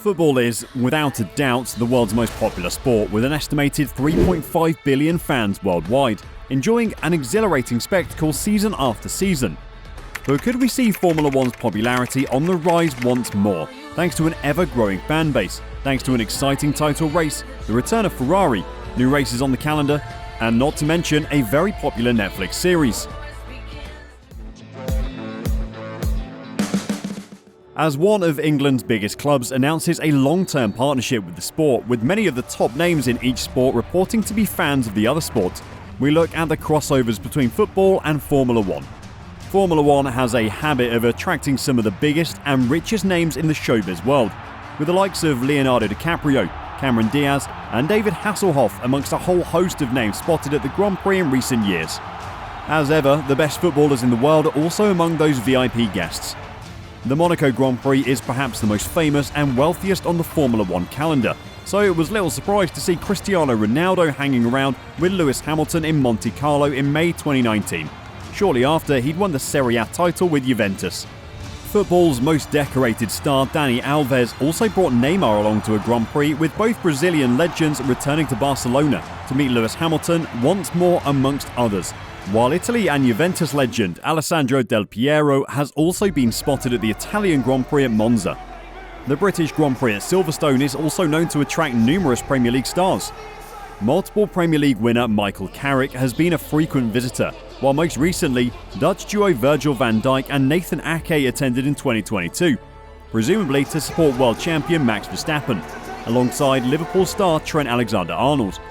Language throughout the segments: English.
Football is, without a doubt, the world's most popular sport, with an estimated 3.5 billion fans worldwide, enjoying an exhilarating spectacle season after season. But could we see Formula One's popularity on the rise once more, thanks to an ever-growing fan base, thanks to an exciting title race, the return of Ferrari, new races on the calendar, and not to mention a very popular Netflix series? As one of England's biggest clubs announces a long-term partnership with the sport, with many of the top names in each sport reporting to be fans of the other sport, we look at the crossovers between football and Formula One. Formula One has a habit of attracting some of the biggest and richest names in the showbiz world, with the likes of Leonardo DiCaprio, Cameron Diaz, and David Hasselhoff amongst a whole host of names spotted at the Grand Prix in recent years. As ever, the best footballers in the world are also among those VIP guests. The Monaco Grand Prix is perhaps the most famous and wealthiest on the Formula One calendar, so it was little surprise to see Cristiano Ronaldo hanging around with Lewis Hamilton in Monte Carlo in May 2019, shortly after he'd won the Serie A title with Juventus. Football's most decorated star Dani Alves also brought Neymar along to a Grand Prix, with both Brazilian legends returning to Barcelona to meet Lewis Hamilton once more amongst others, while Italy and Juventus legend Alessandro Del Piero has also been spotted at the Italian Grand Prix at Monza. The British Grand Prix at Silverstone is also known to attract numerous Premier League stars. Multiple Premier League winner Michael Carrick has been a frequent visitor, while most recently, Dutch duo Virgil van Dijk and Nathan Ake attended in 2022, presumably to support world champion Max Verstappen, alongside Liverpool star Trent Alexander-Arnold.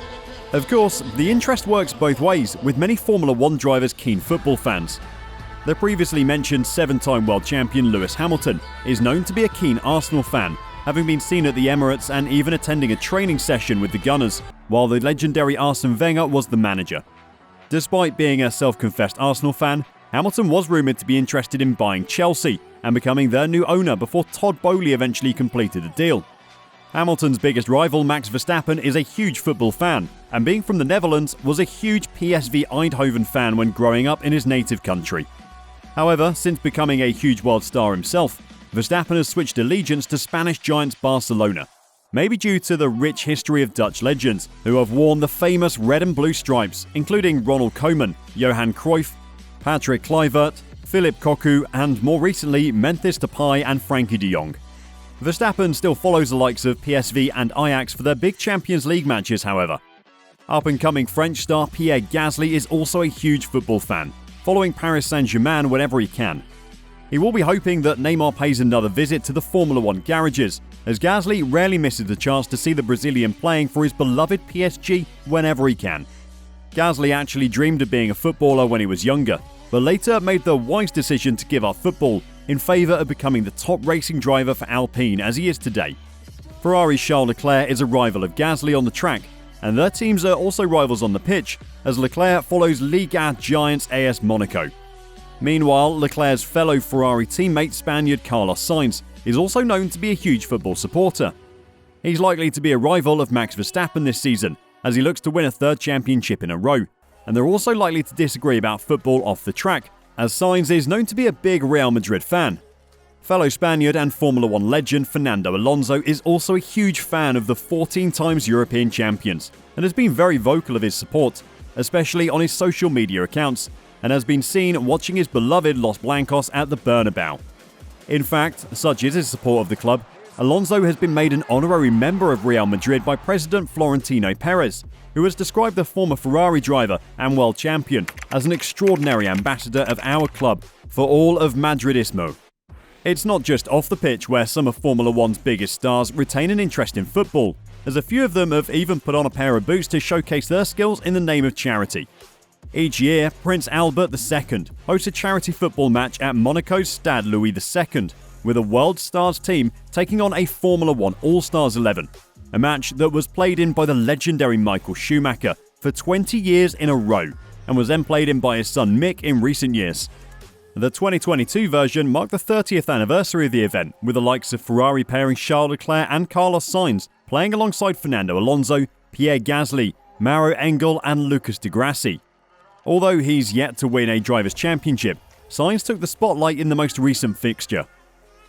Of course, the interest works both ways, with many Formula One drivers keen football fans. The previously mentioned 7-time world champion Lewis Hamilton is known to be a keen Arsenal fan, having been seen at the Emirates and even attending a training session with the Gunners, while the legendary Arsene Wenger was the manager. Despite being a self-confessed Arsenal fan, Hamilton was rumoured to be interested in buying Chelsea and becoming their new owner before Todd Boehly eventually completed the deal. Hamilton's biggest rival, Max Verstappen, is a huge football fan, and being from the Netherlands, was a huge PSV Eindhoven fan when growing up in his native country. However, since becoming a huge world star himself, Verstappen has switched allegiance to Spanish giants Barcelona, maybe due to the rich history of Dutch legends who have worn the famous red and blue stripes, including Ronald Koeman, Johan Cruyff, Patrick Kluivert, Philip Cocu, and more recently Memphis Depay and Frankie de Jong. Verstappen still follows the likes of PSV and Ajax for their big Champions League matches, however. Up-and-coming French star Pierre Gasly is also a huge football fan, following Paris Saint-Germain whenever he can. He will be hoping that Neymar pays another visit to the Formula One garages, as Gasly rarely misses the chance to see the Brazilian playing for his beloved PSG whenever he can. Gasly actually dreamed of being a footballer when he was younger, but later made the wise decision to give up football in favour of becoming the top racing driver for Alpine as he is today. Ferrari's Charles Leclerc is a rival of Gasly on the track, and their teams are also rivals on the pitch, as Leclerc follows Liga giants AS Monaco. Meanwhile, Leclerc's fellow Ferrari teammate Spaniard Carlos Sainz is also known to be a huge football supporter. He's likely to be a rival of Max Verstappen this season, as he looks to win a third championship in a row, and they're also likely to disagree about football off the track, as Sainz is known to be a big Real Madrid fan. Fellow Spaniard and Formula One legend Fernando Alonso is also a huge fan of the 14 times European champions, and has been very vocal of his support, especially on his social media accounts, and has been seen watching his beloved Los Blancos at the Bernabeu. In fact, such is his support of the club, Alonso has been made an honorary member of Real Madrid by President Florentino Perez, who has described the former Ferrari driver and world champion as an extraordinary ambassador of our club for all of Madridismo. It's not just off the pitch where some of Formula One's biggest stars retain an interest in football, as a few of them have even put on a pair of boots to showcase their skills in the name of charity. Each year, Prince Albert II hosts a charity football match at Monaco's Stade Louis II, with a World Stars team taking on a Formula One All-Stars 11, a match that was played in by the legendary Michael Schumacher for 20 years in a row, and was then played in by his son Mick in recent years. The 2022 version marked the 30th anniversary of the event, with the likes of Ferrari pairing Charles Leclerc and Carlos Sainz playing alongside Fernando Alonso, Pierre Gasly, Mauro Engel and Lucas di Grassi. Although he's yet to win a Drivers' Championship, Sainz took the spotlight in the most recent fixture.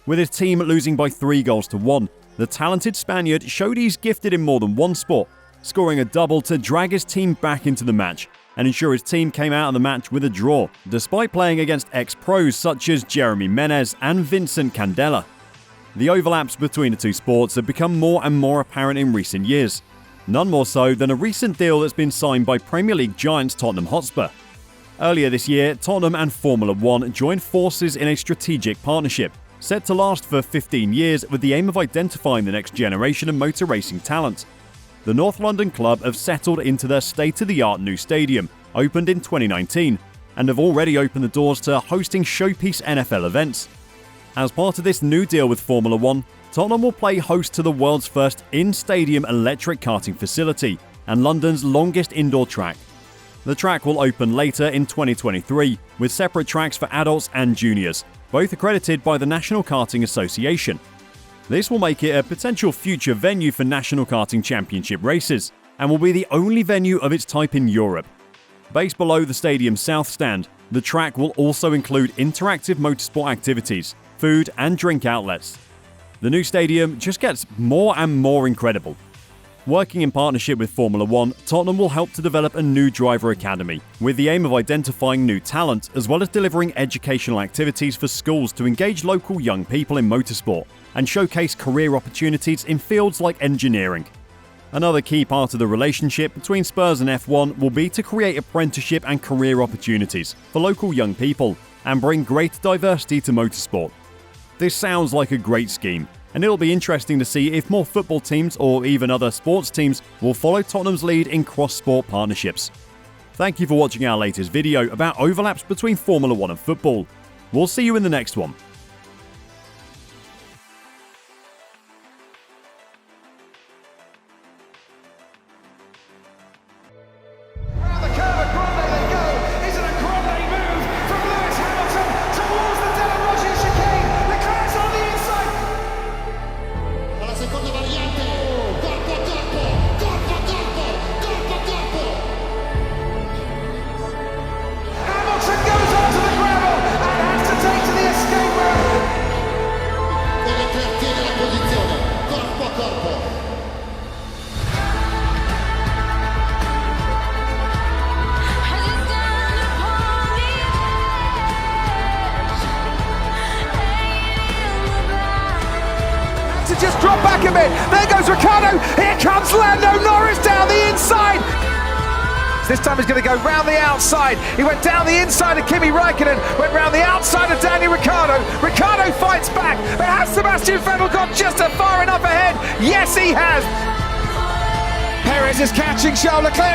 With his team losing by 3-1, The talented Spaniard showed he's gifted in more than one sport, scoring a double to drag his team back into the match and ensure his team came out of the match with a draw, despite playing against ex-pros such as Jeremy Menez and Vincent Candela. The overlaps between the two sports have become more and more apparent in recent years, none more so than a recent deal that's been signed by Premier League giants Tottenham Hotspur. Earlier this year, Tottenham and Formula One joined forces in a strategic partnership, set to last for 15 years with the aim of identifying the next generation of motor racing talent. The North London club have settled into their state-of-the-art new stadium, opened in 2019, and have already opened the doors to hosting showpiece NFL events. As part of this new deal with Formula One, Tottenham will play host to the world's first in-stadium electric karting facility and London's longest indoor track. The track will open later in 2023, with separate tracks for adults and juniors, both accredited by the National Karting Association. This will make it a potential future venue for National Karting Championship races, and will be the only venue of its type in Europe. Based below the stadium's south stand, the track will also include interactive motorsport activities, food and drink outlets. The new stadium just gets more and more incredible. Working in partnership with Formula One, Tottenham will help to develop a new driver academy, with the aim of identifying new talent as well as delivering educational activities for schools to engage local young people in motorsport and showcase career opportunities in fields like engineering. Another key part of the relationship between Spurs and F1 will be to create apprenticeship and career opportunities for local young people and bring greater diversity to motorsport. This sounds like a great scheme, and it'll be interesting to see if more football teams or even other sports teams will follow Tottenham's lead in cross-sport partnerships. Thank you for watching our latest video about overlaps between Formula One and football. We'll see you in the next one. To just drop back a bit. There goes Ricciardo. Here comes Lando Norris down the inside. This time he's going to go round the outside. He went down the inside of Kimi Räikkönen, went round the outside of Daniel Ricciardo. Ricciardo fights back, but has Sebastian Vettel got just far enough ahead? Yes, he has. Perez is catching Charles Leclerc.